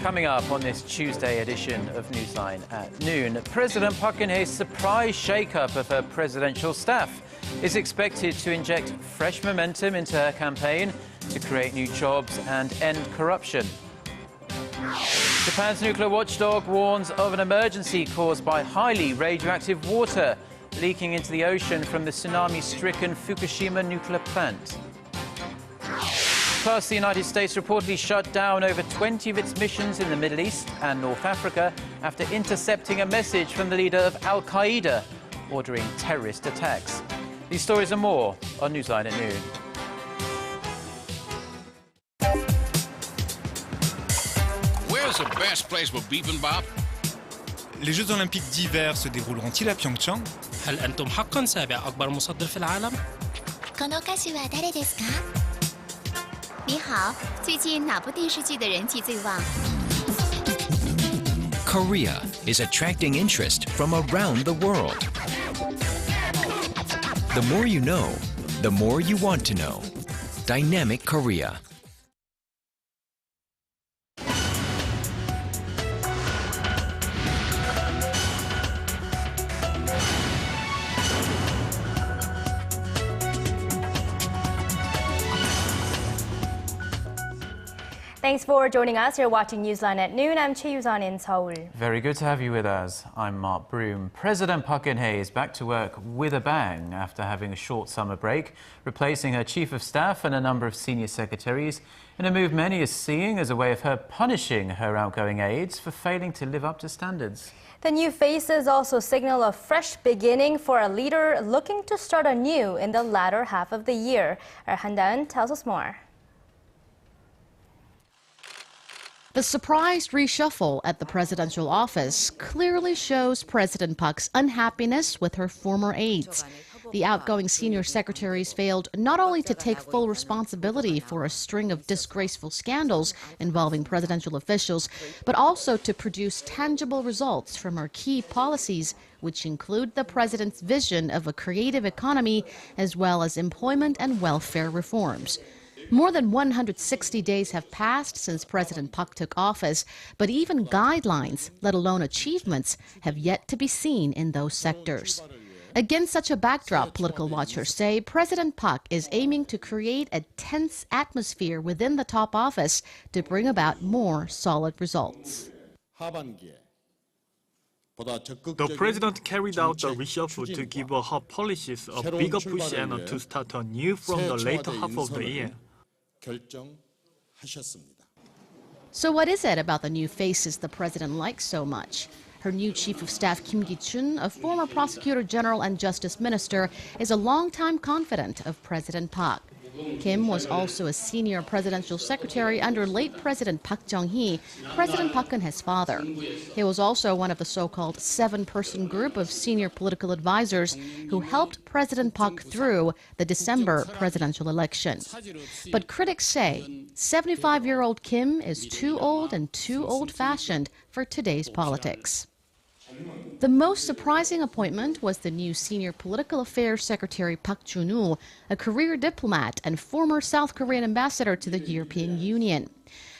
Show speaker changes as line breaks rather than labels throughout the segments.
Coming up on this Tuesday edition of Newsline at noon, President Park Geun-hye's surprise shake-up of her presidential staff is expected to inject fresh momentum into her campaign to create new jobs and end corruption. Japan's nuclear watchdog warns of an emergency caused by highly radioactive water leaking into the ocean from the tsunami-stricken Fukushima nuclear plant. Plus, the United States reportedly shut down over 20 of its missions in the Middle East and North Africa after intercepting a message from the leader of al-Qaeda ordering terrorist attacks. These stories and more on Newsline at noon.
Where's the best place for bibimbap?
Les Jeux Olympiques d'hiver se dérouleront-ils à Pyeongchang?
هل أنتم حقاً سابع أكبر مصدر في العالم؟
この歌手は誰ですか？你好，最近哪部电视剧的人气最旺？
Korea is attracting interest from around the world. The more you know, the more you want to know. Dynamic Korea.
Thanks for joining us. You're watching Newsline at noon. I'm Choi You-sun in Seoul.
Very good to have you with us. I'm Mark Broom. President Park Geun-hye is back to work with a bang after having a short summer break, replacing her chief of staff and a number of senior secretaries in a move many are seeing as a way of her punishing her outgoing aides for failing to live up to standards.
The new faces also signal a fresh beginning for a leader looking to start anew in the latter half of the year. Our Han Da-eun tells us more.
The surprise reshuffle at the presidential office clearly shows President Park's unhappiness with her former aides. The outgoing senior secretaries failed not only to take full responsibility for a string of disgraceful scandals involving presidential officials, but also to produce tangible results from her key policies, which include the president's vision of a creative economy as well as employment and welfare reforms. More than 160 days have passed since President Park took office, but even guidelines, let alone achievements, have yet to be seen in those sectors. Against such a backdrop, political watchers say President Park is aiming to create a tense atmosphere within the top office to bring about more solid results.
The president carried out the reshuffle to give her policies a bigger push and to start anew from the later half of the year.
So what is it about the new faces the president likes so much? Her new chief of staff, Kim Gi-chun, a former prosecutor general and justice minister, is a longtime confidant of President Park. Kim was also a senior presidential secretary under late President Park Geun-hye, President Park Geun-hye's father. He was also one of the so-called seven-person group of senior political advisors who helped President Park through the December presidential election. But critics say 75-year-old Kim is too old and too old-fashioned for today's politics. The most surprising appointment was the new Senior Political Affairs Secretary Park Jun-woo, a career diplomat and former South Korean ambassador to the European Union.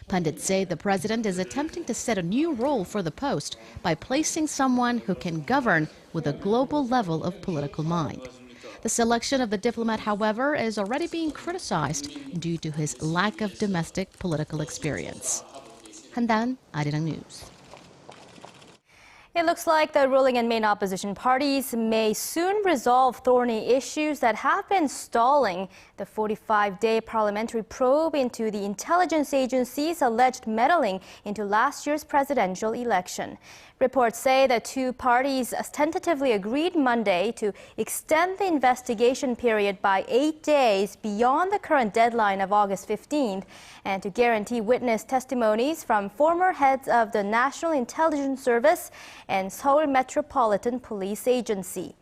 Pundits say the president is attempting to set a new role for the post by placing someone who can govern with a global level of political mind. The selection of the diplomat, however, is already being criticized due to his lack of domestic political experience. Han Da-eun, Arirang News.
It looks like the ruling and main opposition parties may soon resolve thorny issues that have been stalling the 45-day parliamentary probe into the intelligence agency's alleged meddling into last year's presidential election. Reports say the two parties tentatively agreed Monday to extend the investigation period by 8 days beyond the current deadline of August 15th and to guarantee witness testimonies from former heads of the National Intelligence Service and Seoul Metropolitan Police Agency.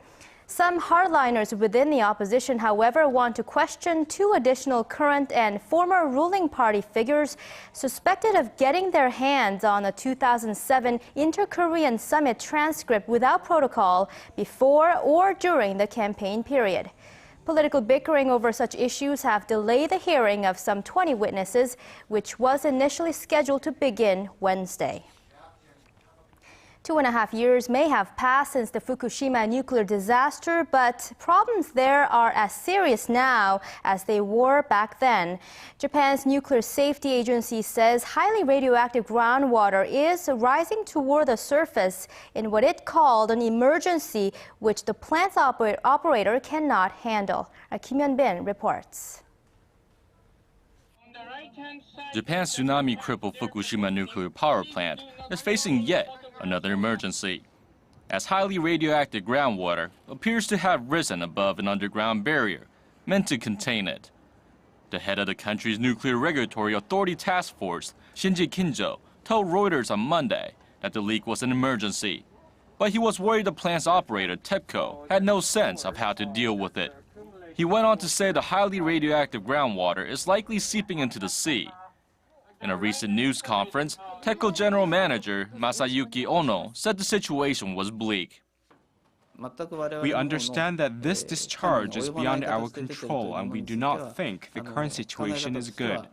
Some hardliners within the opposition, however, want to question two additional current and former ruling party figures suspected of getting their hands on the 2007 Inter-Korean Summit transcript without protocol before or during the campaign period. Political bickering over such issues have delayed the hearing of some 20 witnesses, which was initially scheduled to begin Wednesday. 2.5 years may have passed since the Fukushima nuclear disaster, but problems there are as serious now as they were back then. Japan's Nuclear Safety Agency says highly radioactive groundwater is rising toward the surface in what it called an emergency, which the plant's operator cannot handle. Kim Hyun-bin reports.
Japan's tsunami-crippled Fukushima nuclear power plant is facing yet another emergency, as highly radioactive groundwater appears to have risen above an underground barrier meant to contain it. The head of the country's Nuclear Regulatory Authority Task Force, Shinji Kinjo, told Reuters on Monday that the leak was an emergency, but he was worried the plant's operator, TEPCO, had no sense of how to deal with it. He went on to say the highly radioactive groundwater is likely seeping into the sea. In a recent news conference, TEPCO General Manager Masayuki Ono said the situation was bleak.
We understand that this discharge is beyond our control, and we do not think the current situation is good.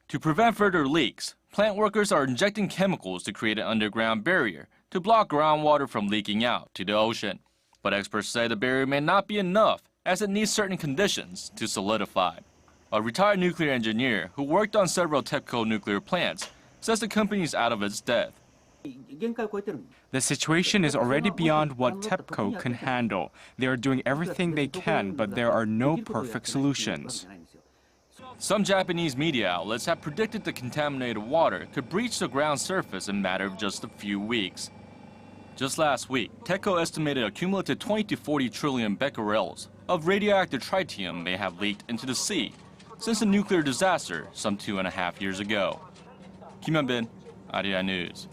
To prevent further leaks, plant workers are injecting chemicals to create an underground barrier to block groundwater from leaking out to the ocean. But experts say the barrier may not be enough, as it needs certain conditions to solidify. A retired nuclear engineer who worked on several TEPCO nuclear plants says the company is out of its depth.
The situation is already beyond what TEPCO can handle. They are doing everything they can, but there are no perfect solutions.
Some Japanese media outlets have predicted the contaminated water could breach the ground surface in a matter of just a few weeks. Just last week, TEPCO estimated a cumulative 20 to 40 trillion becquerels of radioactive tritium may have leaked into the sea since the nuclear disaster some 2.5 years ago. Kim Hyun-bin, Arirang News.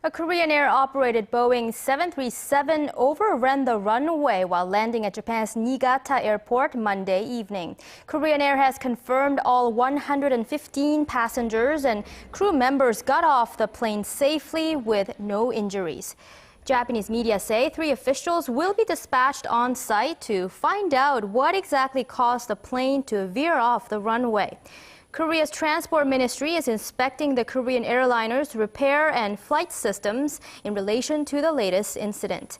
A Korean Air-operated Boeing 737 overran the runway while landing at Japan's Niigata Airport Monday evening. Korean Air has confirmed all 115 passengers and crew members got off the plane safely with no injuries. Japanese media say 3 officials will be dispatched on site to find out what exactly caused the plane to veer off the runway. Korea's Transport Ministry is inspecting the Korean airliner's repair and flight systems in relation to the latest incident.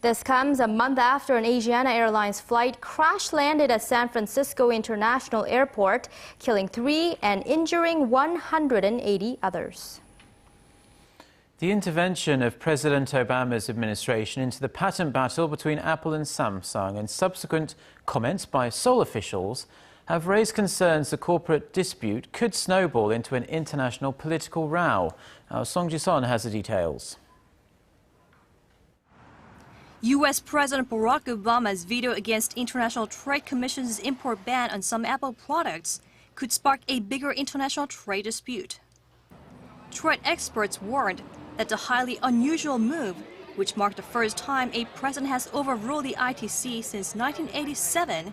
This comes a month after an Asiana Airlines flight crash-landed at San Francisco International Airport, killing 3 and injuring 180 others.
The intervention of President Obama's administration into the patent battle between Apple and Samsung and subsequent comments by Seoul officials have raised concerns the corporate dispute could snowball into an international political row. Choi You-sun has the details.
U.S. President Barack Obama's veto against International Trade Commission's import ban on some Apple products could spark a bigger international trade dispute. Trade experts warned that the highly unusual move, which marked the first time a president has overruled the ITC since 1987,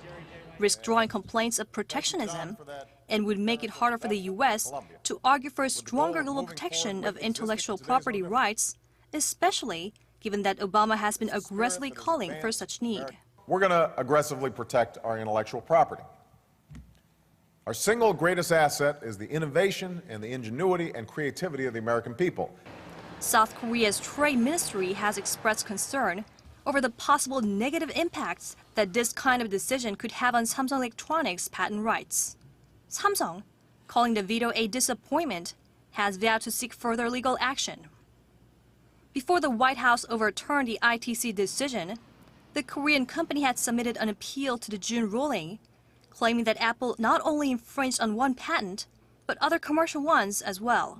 risked drawing complaints of protectionism and would make it harder for the U.S. to argue for stronger global protection of intellectual property rights, especially given that Obama has been aggressively calling for such need.
We're going to aggressively protect our intellectual property. Our single greatest asset is the innovation and the ingenuity and creativity of the American people.
South Korea's Trade Ministry has expressed concern over the possible negative impacts that this kind of decision could have on Samsung Electronics' patent rights. Samsung, calling the veto a disappointment, has vowed to seek further legal action. Before the White House overturned the ITC decision, the Korean company had submitted an appeal to the June ruling, claiming that Apple not only infringed on one patent, but other commercial ones as well.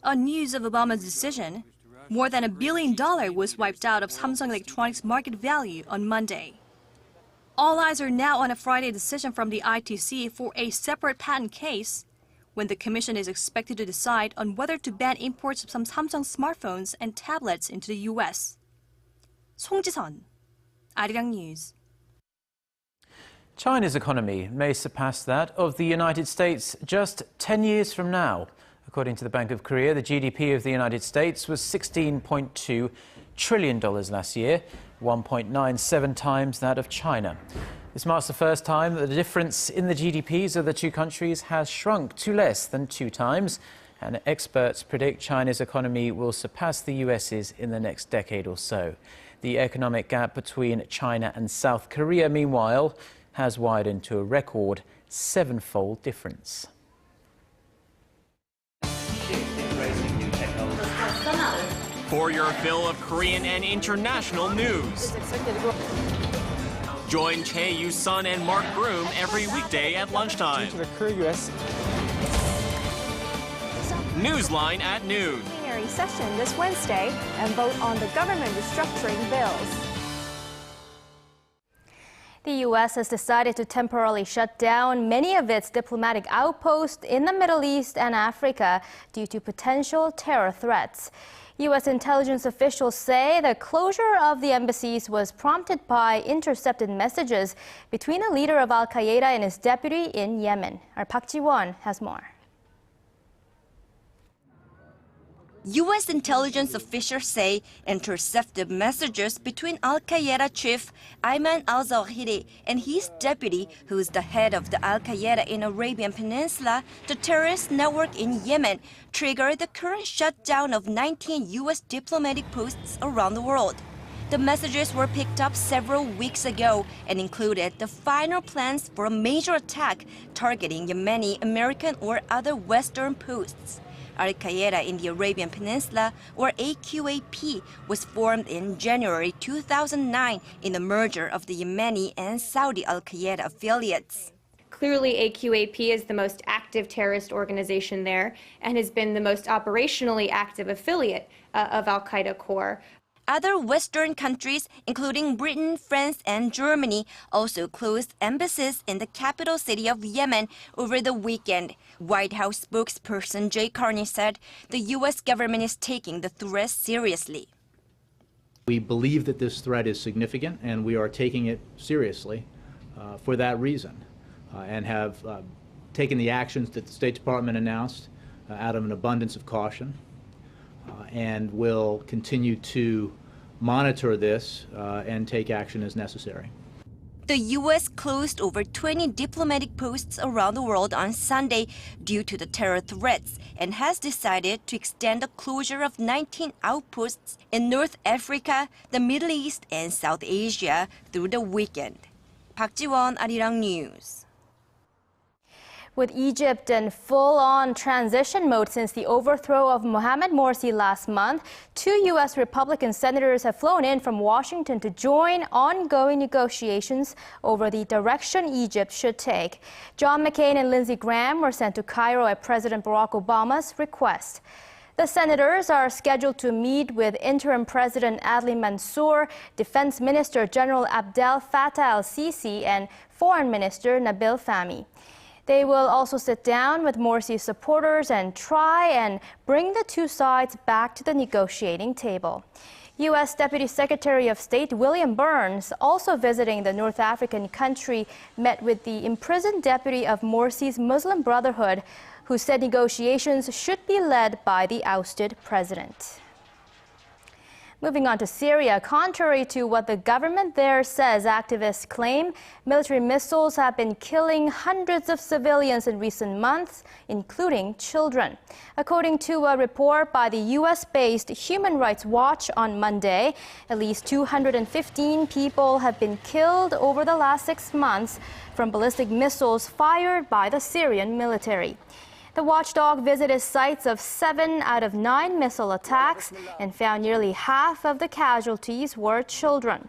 On news of Obama's decision, more than $1 billion was wiped out of Samsung Electronics' market value on Monday. All eyes are now on a Friday decision from the ITC for a separate patent case, when the commission is expected to decide on whether to ban imports of some Samsung smartphones and tablets into the U.S. Song Ji-sun, Arirang News.
China's economy may surpass that of the United States just 10 years from now. According to the Bank of Korea, the GDP of the United States was $16.2 trillion last year, 1.97 times that of China. This marks the first time that the difference in the GDPs of the two countries has shrunk to less than 2 times, and experts predict China's economy will surpass the US's in the next decade or so. The economic gap between China and South Korea, meanwhile, has widened to a record 7-fold difference.
For your fill of Korean and international news. Join Choi You-sun and Mark Broom every weekday at lunchtime. Newsline at noon.
Plenary session this Wednesday and vote on the government restructuring bills.
The U.S. has decided to temporarily shut down many of its diplomatic outposts in the Middle East and Africa due to potential terror threats. U.S. intelligence officials say the closure of the embassies was prompted by intercepted messages between a leader of al-Qaeda and his deputy in Yemen. Our Park Ji-won has more.
U.S. intelligence officials say intercepted messages between al-Qaeda chief Ayman al-Zawahiri and his deputy, who is the head of the al-Qaeda in Arabian Peninsula, the terrorist network in Yemen, triggered the current shutdown of 19 U.S. diplomatic posts around the world. The messages were picked up several weeks ago and included the final plans for a major attack targeting Yemeni, American, or other Western posts. Al-Qaeda in the Arabian Peninsula, or AQAP, was formed in January 2009 in the merger of the Yemeni and Saudi Al-Qaeda affiliates.
Clearly, AQAP is the most active terrorist organization there and has been the most operationally active affiliate of al-Qaeda core.
Other Western countries, including Britain, France, and Germany, also closed embassies in the capital city of Yemen over the weekend. White House spokesperson Jay Carney said the U.S. government is taking the threat seriously.
We believe that this threat is significant, and we are taking it seriously for that reason, and have taken the actions that the State Department announced out of an abundance of caution. And will continue to monitor this and take action as necessary.
The U.S. closed over 20 diplomatic posts around the world on Sunday due to the terror threats and has decided to extend the closure of 19 outposts in North Africa, the Middle East, and South Asia through the weekend. Park Ji-won, Arirang News.
With Egypt in full-on transition mode since the overthrow of Mohamed Morsi last month, 2 U.S. Republican senators have flown in from Washington to join ongoing negotiations over the direction Egypt should take. John McCain and Lindsey Graham were sent to Cairo at President Barack Obama's request. The senators are scheduled to meet with interim President Adli Mansour, Defense Minister General Abdel Fattah al-Sisi, and Foreign Minister Nabil Fahmy. They will also sit down with Morsi's supporters and try and bring the two sides back to the negotiating table. U.S. Deputy Secretary of State William Burns, also visiting the North African country, met with the imprisoned deputy of Morsi's Muslim Brotherhood, who said negotiations should be led by the ousted president. Moving on to Syria, contrary to what the government there says, activists claim military missiles have been killing hundreds of civilians in recent months, including children. According to a report by the U.S.-based Human Rights Watch on Monday, at least 215 people have been killed over the last 6 months from ballistic missiles fired by the Syrian military. The watchdog visited sites of 7 out of 9 missile attacks and found nearly half of the casualties were children.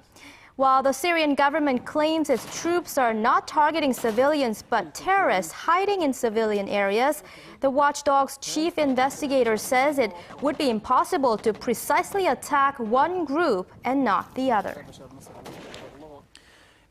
While the Syrian government claims its troops are not targeting civilians but terrorists hiding in civilian areas, the watchdog's chief investigator says it would be impossible to precisely attack one group and not the other.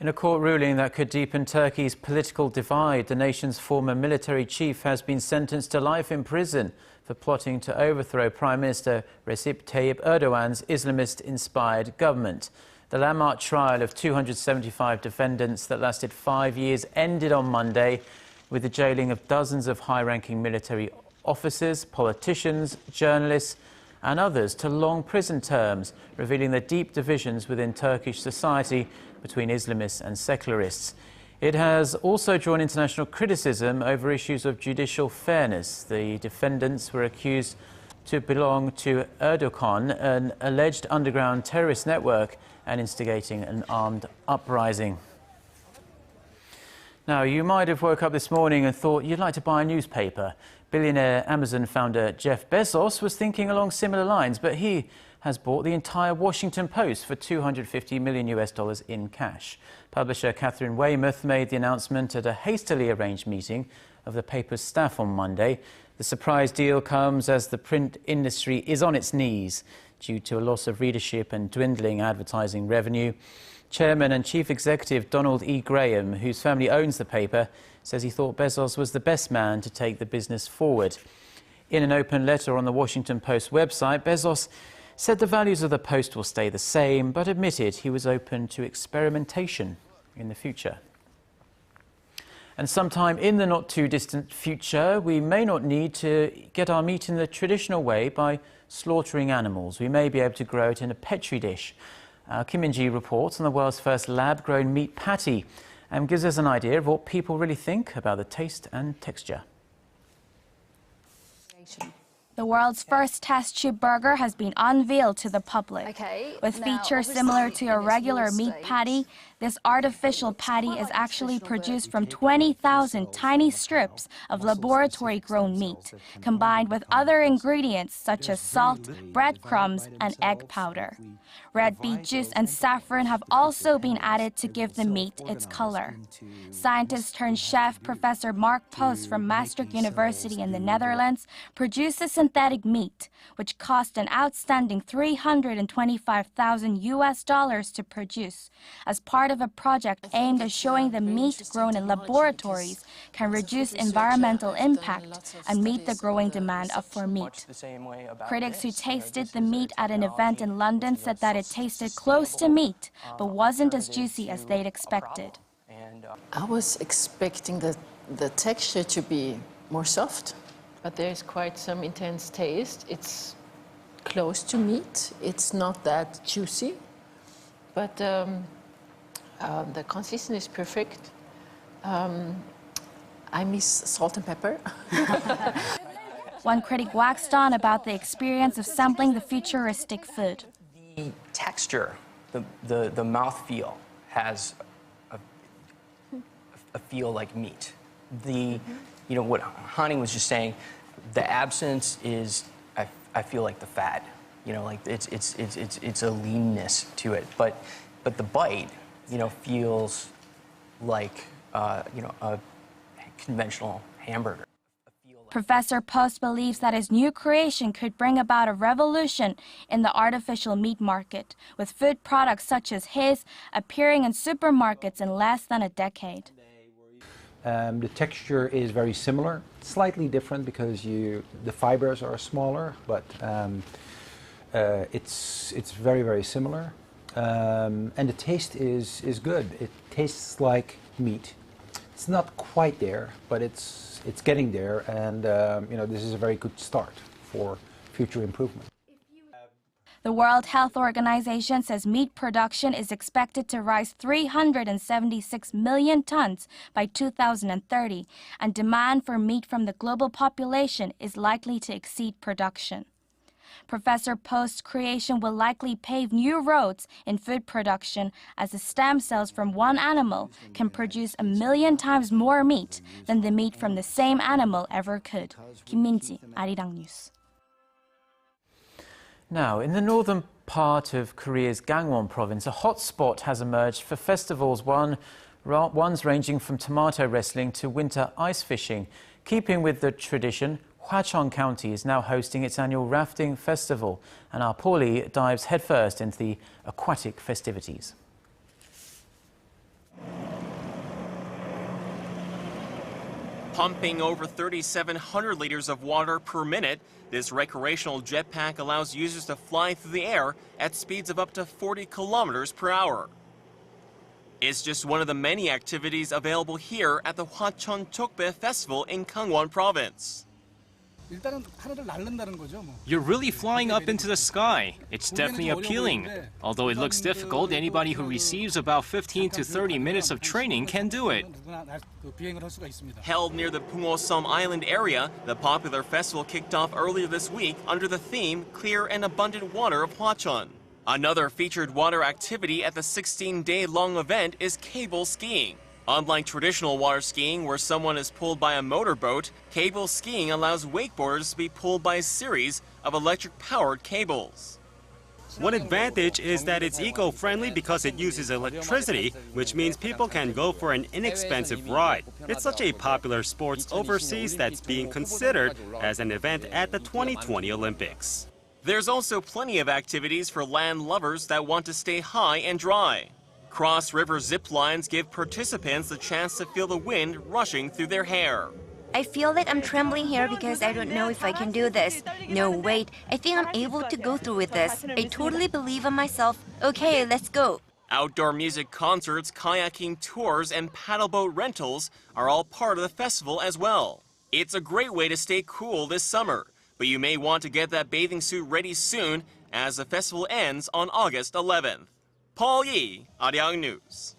In a court ruling that could deepen Turkey's political divide, the nation's former military chief has been sentenced to life in prison for plotting to overthrow Prime Minister Recep Tayyip Erdogan's Islamist-inspired government. The landmark trial of 275 defendants that lasted 5 years ended on Monday with the jailing of dozens of high-ranking military officers, politicians, journalists and others to long prison terms, revealing the deep divisions within Turkish society between Islamists and secularists. It has also drawn international criticism over issues of judicial fairness. The defendants were accused to belong to Erdogan, an alleged underground terrorist network, and instigating an armed uprising. Now, you might have woke up this morning and thought you'd like to buy a newspaper. Billionaire Amazon founder Jeff Bezos was thinking along similar lines, but he has bought the entire Washington Post for $250 million in cash. Publisher Catherine Weymouth made the announcement at a hastily arranged meeting of the paper's staff on Monday. The surprise deal comes as the print industry is on its knees due to a loss of readership and dwindling advertising revenue. Chairman and Chief Executive Donald E. Graham, whose family owns the paper, says he thought Bezos was the best man to take the business forward. In an open letter on the Washington Post website, Bezos said the values of the Post will stay the same, but admitted he was open to experimentation in the future. And sometime in the not-too-distant future, we may not need to get our meat in the traditional way by slaughtering animals. We may be able to grow it in a petri dish. Kim Min-ji reports on the world's first lab-grown meat patty and gives us an idea of what people really think about the taste and texture.
The world's first test tube burger has been unveiled to the public. With features similar to a regular meat patty, this artificial patty is actually produced from 20,000 tiny strips of laboratory-grown meat, combined with other ingredients such as salt, breadcrumbs, and egg powder. Red beet juice and saffron have also been added to give the meat its color. Scientist-turned-chef Professor Mark Post from Maastricht University in the Netherlands produced the synthetic meat, which cost an outstanding $325,000 to produce, as part of a project aimed at showing the meat grown in laboratories can reduce environmental impact and meet the growing demand for meat. Critics who tasted the meat at an event in London said that it tasted close to meat, but wasn't as juicy as they'd expected.
I was expecting the texture to be more soft, but there's quite some intense taste. It's close to meat. It's not that juicy, but the consistency is perfect. I miss salt and pepper.
One critic waxed on about the experience of sampling the futuristic food.
The texture, the mouthfeel has a feel like meat. You know, what Hani was just saying, the absence is, I feel like the fat. You know, like it's a leanness to it, but the bite, you know, feels like you know, a conventional hamburger.
Professor Post believes that his new creation could bring about a revolution in the artificial meat market, with food products such as his appearing in supermarkets in less than a decade.
The texture is very similar, slightly different because the fibers are smaller, but it's very, very similar. And the taste is good. It tastes like meat. It's not quite there, but it's getting there, and you know, this is a very good start for future improvement.
The World Health Organization says meat production is expected to rise 376 million tons by 2030, and demand for meat from the global population is likely to exceed production. Professor Post's creation will likely pave new roads in food production, as the stem cells from one animal can produce 1 million times more meat than the meat from the same animal ever could. Kim Min-ji, Arirang News.
Now, in the northern part of Korea's Gangwon province, a hot spot has emerged for festivals, ones ranging from tomato wrestling to winter ice fishing. Keeping with the tradition, Hwacheong County is now hosting its annual Rafting festival, and our Paulie dives headfirst into the aquatic festivities.
Pumping over 3,700 liters of water per minute, this recreational jetpack allows users to fly through the air at speeds of up to 40 kilometers per hour. It's just one of the many activities available here at the Hwacheong Chokbe Festival in Gangwon Province. You're really flying up into the sky. It's definitely appealing. Although it looks difficult, anybody who receives about 15 to 30 minutes of training can do it. Held near the Pungosum Island area, the popular festival kicked off earlier this week under the theme Clear and Abundant Water of Hwacheon. Another featured water activity at the 16-day-long event is cable skiing. Unlike traditional water skiing where someone is pulled by a motorboat, cable skiing allows wakeboarders to be pulled by a series of electric-powered cables.
One advantage is that it's eco-friendly because it uses electricity, which means people can go for an inexpensive ride. It's such a popular sport overseas that's being considered as an event at the 2020 Olympics.
There's also plenty of activities for land lovers that want to stay high and dry. Cross-river zip lines give participants the chance to feel the wind rushing through their hair.
I feel like I'm trembling here because I don't know if I can do this. No, wait, I think I'm able to go through with this. I totally believe in myself. Okay, let's go.
Outdoor music concerts, kayaking tours, and paddleboat rentals are all part of the festival as well. It's a great way to stay cool this summer, but you may want to get that bathing suit ready soon as the festival ends on August 11th. Paul Yi, Arirang News.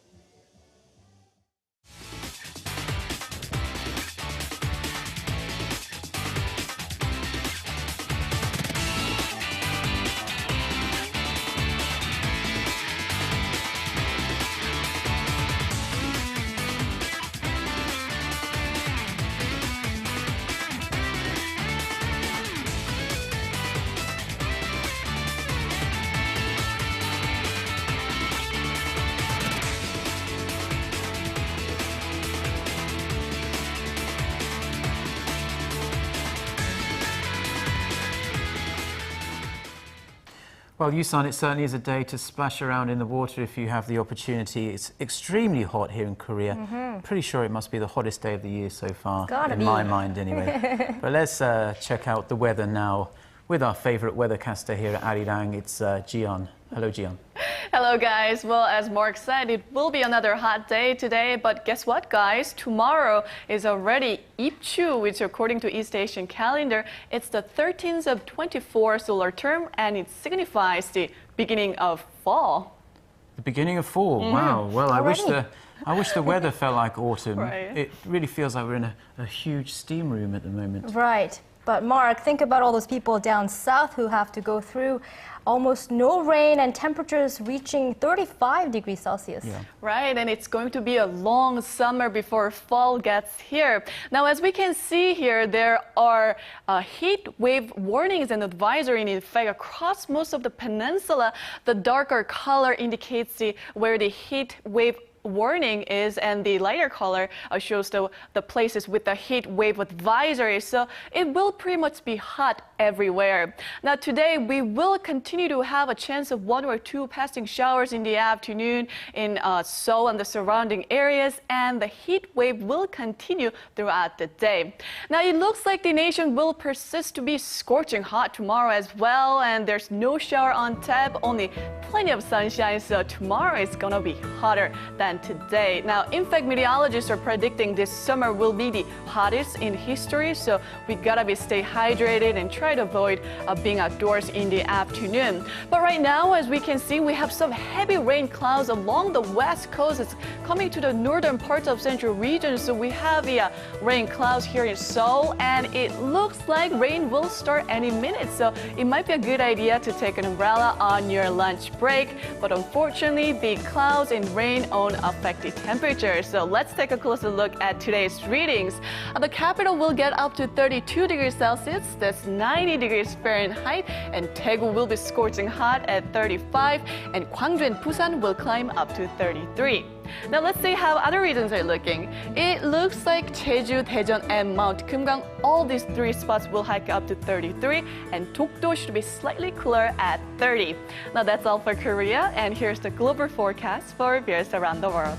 Well, You-sun, it certainly is a day to splash around in the water if you have the opportunity. It's extremely hot here in Korea. Pretty sure it must be the hottest day of the year so far, in my mind anyway. But let's check out the weather now with our favorite weathercaster here at Arirang. It's Jian. Hello, Jian.
Hello, guys. Well, as Mark said, it will be another hot day today. But guess what, guys? Tomorrow is already Ipchu, which according to East Asian calendar, it's the 13th of 24 solar term, and it signifies the beginning of fall.
The beginning of fall. Wow. Well, I wish the weather felt like autumn.
Right.
It really feels like we're in a huge steam room at the moment.
Right. But Mark, think about all those people down south who have to go through almost no rain and temperatures reaching 35 degrees Celsius.
Yeah.
Right, and it's going to be a long summer before fall gets here. Now, as we can see here, there are heat wave warnings and advisory in effect across most of the peninsula. The darker color indicates where the heat wave warning is, and the lighter color shows the places with the heat wave advisory. So it will pretty much be hot everywhere. Now today we will continue to have a chance of 1 or 2 passing showers in the afternoon in Seoul and the surrounding areas, and the heat wave will continue throughout the day. Now it looks like the nation will persist to be scorching hot tomorrow as well, and there's no shower on tap, only plenty of sunshine, so tomorrow is gonna be hotter than today. Now, in fact, meteorologists are predicting this summer will be the hottest in history, so we gotta stay hydrated and try to avoid being outdoors in the afternoon. But right now, as we can see, we have some heavy rain clouds along the west coast. It's coming to the northern parts of central region, so we have the rain clouds here in Seoul, and it looks like rain will start any minute, so it might be a good idea to take an umbrella on your lunch break. But unfortunately, the clouds and rain won't affect the temperature. So let's take a closer look at today's readings. The capital will get up to 32 degrees Celsius, that's 90 degrees Fahrenheit, and Daegu will be scorching hot at 35, and Gwangju and Busan will climb up to 33. Now let's see how other regions are looking. It looks like Jeju, Daejeon, and Mount Kumgang, all these 3 spots will hike up to 33, and Dokdo should be slightly cooler at 30. Now that's all for Korea, and here's the global forecast for viewers around the world.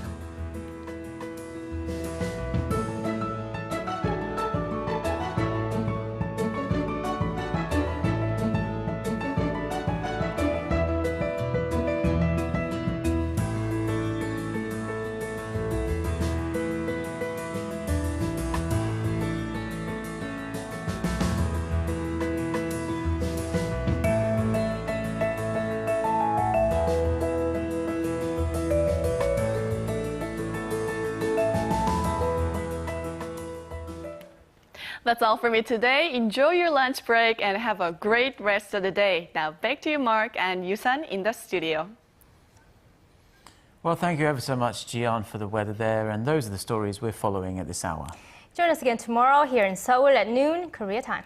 That's all for me today. Enjoy your lunch break and have a great rest of the day. Now back to you, Mark and Yoo-sun in the studio.
Well, thank you ever so much, Jian, for the weather there. And those are the stories we're following at this hour.
Join us again tomorrow here in Seoul at noon, Korea time.